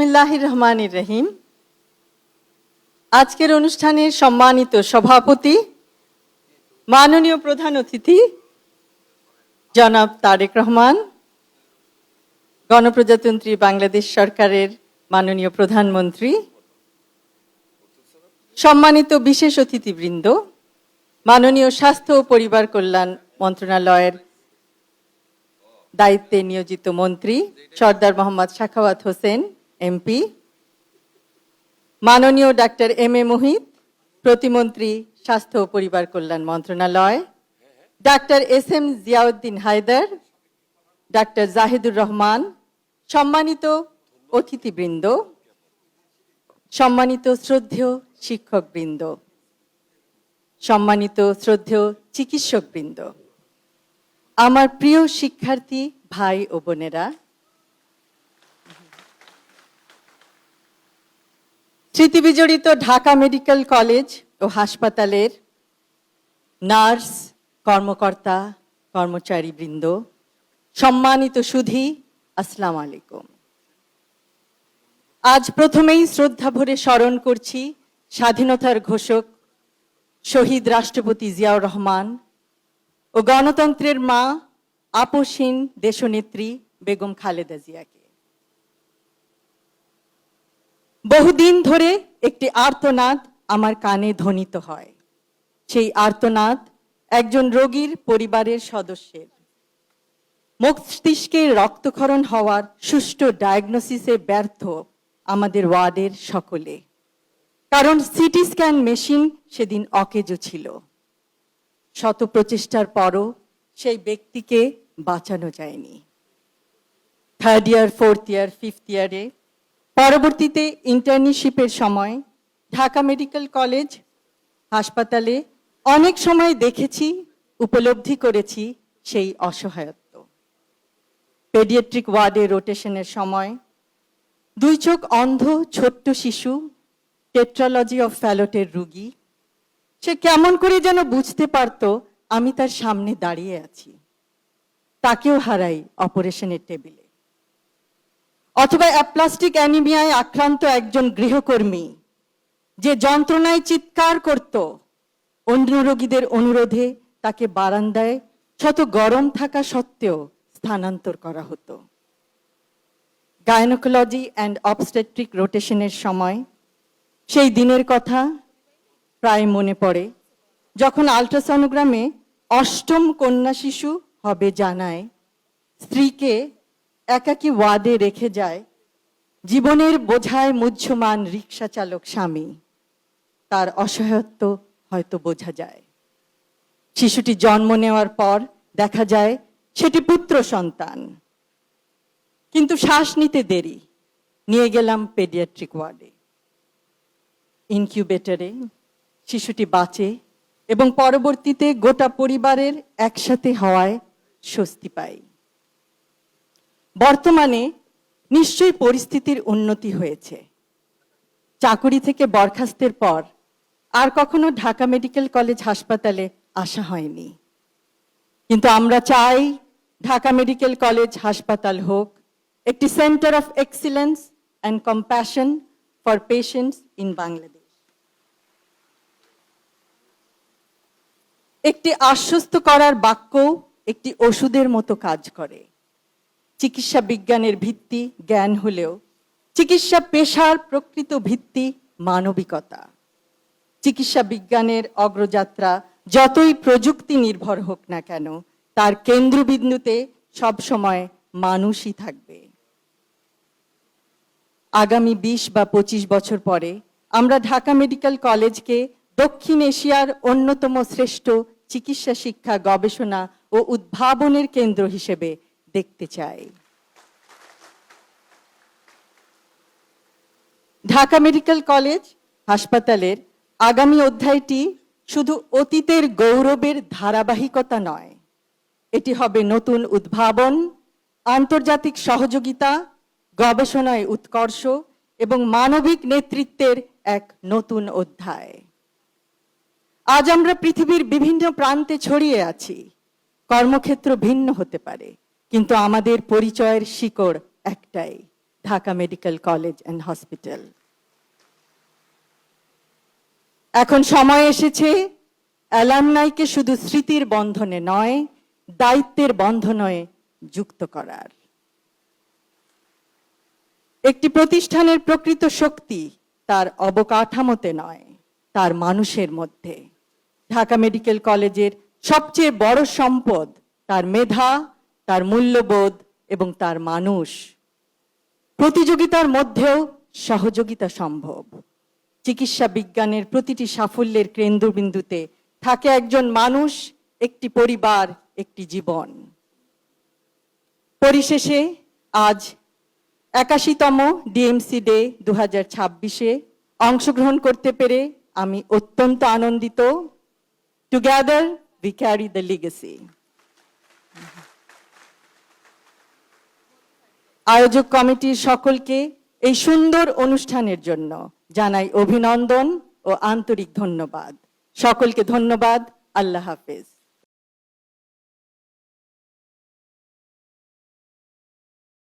বিসমিল্লাহির রহমানির রহিম। আজকের অনুষ্ঠানের সম্মানিত সভাপতি, মাননীয় প্রধান অতিথি জনাব তারেক রহমান, গণপ্রজাতন্ত্রী বাংলাদেশ সরকারের মাননীয় প্রধানমন্ত্রী, সম্মানিত বিশেষ অতিথিবৃন্দ, মাননীয় স্বাস্থ্য ও পরিবার কল্যাণ মন্ত্রণালয়ের দায়িত্বে নিয়োজিত মন্ত্রী সরদার মোহাম্মদ সাখাওয়াত হোসেন এমপি, মাননীয় ডাক্তার এম এ মুহিত, প্রতিমন্ত্রী স্বাস্থ্য ও পরিবার কল্যাণ মন্ত্রণালয়, doctor S M Ziauddin Haider, doctor Zahidur Rahman, সম্মানিত অতিথিবৃন্দ, সম্মানিত শ্রদ্ধেয় শিক্ষকবৃন্দ, সম্মানিত শ্রদ্ধেয় চিকিৎসকবৃন্দ, আমার প্রিয় শিক্ষার্থী ভাই ও বোনেরা, স্মৃতিবিজড়িত ঢাকা মেডিকেল কলেজ ও হাসপাতালের নার্স, কর্মকর্তা, কর্মচারীবৃন্দ, সম্মানিত সুধী, আসসালামু আলাইকুম। আজ প্রথমেই শ্রদ্ধা ভরে স্মরণ করছি স্বাধীনতার ঘোষক শহীদ রাষ্ট্রপতি জিয়াউর রহমান ও গণতন্ত্রের মা আপসহীন দেশনেত্রী বেগম খালেদা জিয়াকে। বহুদিন ধরে একটি আর্তনাদ আমার কানে ধ্বনিত হয়। সেই আর্তনাদ একজন রোগীর পরিবারের সদস্যের। মস্তিষ্কে রক্তক্ষরণ হওয়ার সুষ্ঠু ডায়াগনোসিসে ব্যর্থ আমাদের ওয়ার্ডের সকলে, কারণ সিটি স্ক্যান মেশিন সেদিন অকেজো ছিল। শত প্রচেষ্টার পরও সেই ব্যক্তিকে বাঁচানো যায়নি। Third year, fourth year, fifth ইয়ারে, পরবর্তীতে ইন্টার্নশিপের সময় ঢাকা মেডিকেল কলেজ হাসপাতালে অনেক সময় দেখেছি, উপলব্ধি করেছি সেই অসহায়ত্ব। পেডিয়াট্রিক ওয়ার্ডে রোটেশনের সময় দুই চোখ অন্ধ ছোট্ট শিশু, টেট্রালজি অফ ফ্যালটের রোগী, সে কেমন করে যেন বুঝতে পারত আমি তার সামনে দাঁড়িয়ে আছি। তাকেও হারাই অপারেশনের টেবিলে। অথবা অ্যাপ্লাস্টিক অ্যানিমিয়ায় আক্রান্ত একজন গৃহকর্মী, যে যন্ত্রণায় চিৎকার করত, অন্য রোগীদের অনুরোধে তাকে বারান্দায় শত গরম থাকা সত্ত্বেও স্থানান্তর করা হতো। গাইনোকোলজি অ্যান্ড অবস্টেট্রিক রোটেশনের সময় সেই দিনের কথা প্রায় মনে পড়ে, যখন আল্ট্রাসনোগ্রামে অষ্টম কন্যা শিশু হবে জানায় স্ত্রীকে একাকী ওয়ার্ডে রেখে যায় জীবনের বোঝায় মুহ্যমান রিক্সা চালক স্বামী। তার অসহায়ত্ব হয়তো বোঝা যায়। শিশুটি জন্ম নেওয়ার পর দেখা যায় সেটি পুত্র সন্তান, কিন্তু শ্বাস নিতে দেরি। নিয়ে গেলাম পেডিয়াট্রিক ওয়ার্ডে, ইনকিউবেটরে। শিশুটি বাঁচে এবং পরবর্তীতে গোটা পরিবারের একসাথে হওয়ায় স্বস্তি পাই। বর্তমানে নিশ্চয়ই পরিস্থিতির উন্নতি হয়েছে। চাকুরি থেকে বরখাস্তের পর আর কখনো ঢাকা মেডিকেল কলেজ হাসপাতালে আসা হয়নি, কিন্তু আমরা চাই ঢাকা মেডিকেল কলেজ হাসপাতাল হোক একটি centre of excellence and compassion for patients in Bangladesh. একটি আশ্বস্ত করার বাক্য একটি ওষুধের মতো কাজ করে। চিকিৎসা বিজ্ঞানের ভিত্তি জ্ঞান হলেও চিকিৎসা পেশার প্রকৃত ভিত্তি মানবিকতা। চিকিৎসা বিজ্ঞানের অগ্রযাত্রা যতই প্রযুক্তি নির্ভর হোক না কেন, তার কেন্দ্রবিন্দুতে সবসময় মানুষই থাকবে। আগামী 20 বা 25 বছর পরে আমরা ঢাকা মেডিকেল কলেজকে দক্ষিণ এশিয়ার অন্যতম শ্রেষ্ঠ চিকিৎসা শিক্ষা, গবেষণা ও উদ্ভাবনের কেন্দ্র হিসেবে দেখতে চাই। ঢাকা মেডিকেল কলেজ হাসপাতালের আগামী অধ্যায়টি শুধু অতীতের গৌরবের ধারাবাহিকতা নয়, এটি হবে নতুন উদ্ভাবন, আন্তর্জাতিক সহযোগিতা, গবেষণায় উৎকর্ষ এবং মানবিক নেতৃত্বের এক নতুন অধ্যায়। আজ আমরা পৃথিবীর বিভিন্ন প্রান্তে ছড়িয়ে আছি। কর্মক্ষেত্র ভিন্ন হতে পারে, কিন্তু আমাদের পরিচয়ের শিকড় একটাই, Dhaka medical college and hospital. এখন সময় এসেছে অ্যালামনাইকে শুধু স্মৃতির বন্ধনে নয়, দায়িত্বের বন্ধনে যুক্ত করার। একটি প্রতিষ্ঠানের প্রকৃত শক্তি তার অবকাঠামোতে নয়, তার মানুষের মধ্যে। ঢাকা মেডিকেল কলেজের সবচেয়ে বড় সম্পদ তার মেধা, তার মূল্যবোধ এবং তার মানুষ। প্রতিযোগিতার মধ্যেও সহযোগিতা সম্ভব। চিকিৎসা বিজ্ঞানের প্রতিটি সাফল্যের কেন্দ্রবিন্দুতে থাকে একজন মানুষ, একটি পরিবার, একটি জীবন। পরিশেষে আজ ৮১তম ডিএমসি ডে 2026-এ অংশগ্রহণ করতে পেরে আমি অত্যন্ত আনন্দিত। Together we carry the legacy. আয়োজক কমিটির সকলকে এই সুন্দর অনুষ্ঠানের জন্য জানাই অভিনন্দন ও আন্তরিক ধন্যবাদ। সকলকে ধন্যবাদ। আল্লাহ হাফেজ।